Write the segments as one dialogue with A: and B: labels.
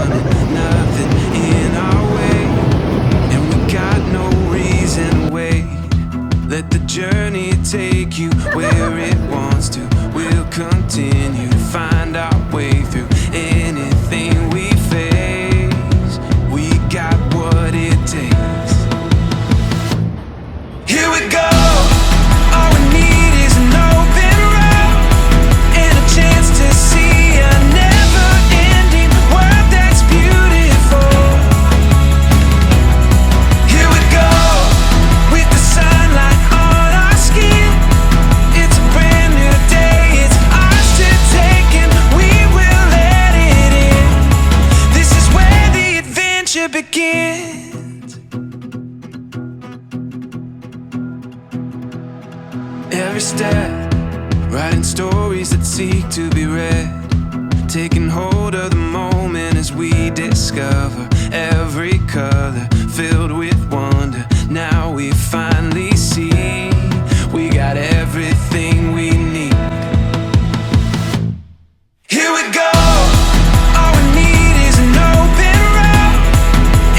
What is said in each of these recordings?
A: running, nothing in our way, and we got no reason to wait. Let the journey take you where it wants to. We'll continue to find our way through anything we face. We got what it takes. Here we go. All we need is an open road and a chance to see a never-ending world that's beautiful. Here we go, with the sunlight on our skin. It's a brand new day, it's ours to take, and we will let it in. This is where the adventure begins. Every step, writing stories that seek to be read, taking hold of the moment as we discover every color filled with wonder. Now we finally see we got everything we need. Here we go. All we need is an open road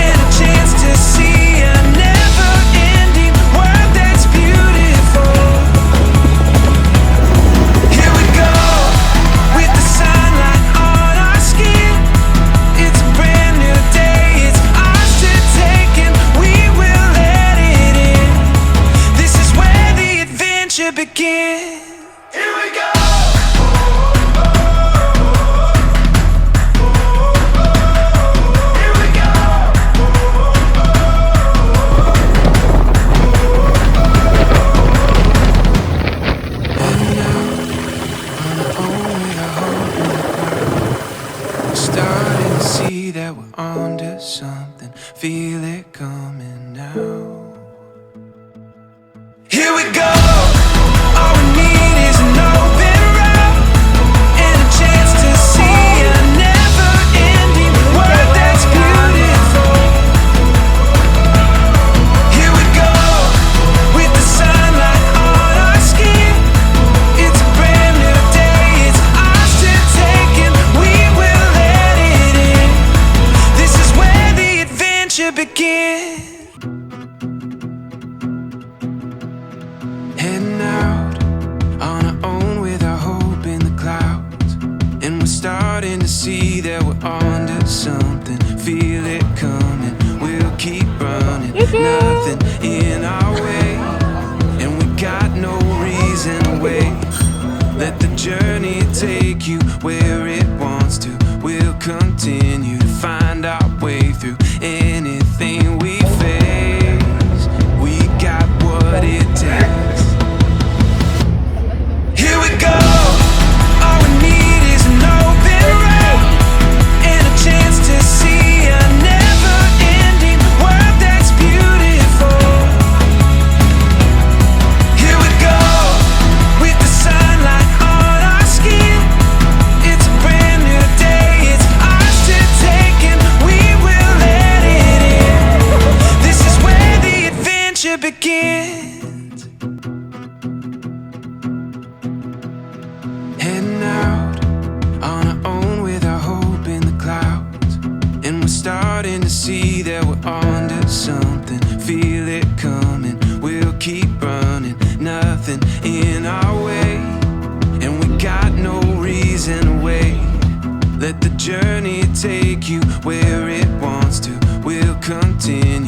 A: and a chance to see a never-ending world that's beautiful. Here we go, with the sunlight on our skin. It's a brand new day, it's ours to take, and we will let it in. This is where the adventure begins. Here we go. Starting to see that we're onto something, feel it coming now. Here we go. All we need is an open road and a chance to see a never-ending world that's beautiful. Here we go, with the sunlight on our skin. It's a brand new day, it's ours to take, and we will let it in. This is where the adventure begins. Heading out on our own with our hope in the clouds, and we're starting to see that we're onto something. Feel it coming, we'll keep running, nothing in our way, and we got no reason to wait. Let the journey take you where it wants to. We'll continue to find our way through anything we face. We got what it takes. Here we go. All we need is an open road and a chance to see a never-ending world that's beautiful. Here we go, with the sunlight on our skin. It's a brand new day, it's ours to take, and we will let it in. This is where the adventure begins. Heading out on our own with our hope in the clouds, and we're starting to see that we're onto something. Feel it coming, we'll keep running, nothing in our way, and we got no reason to wait. Let the journey take you where it wants to. We'll continue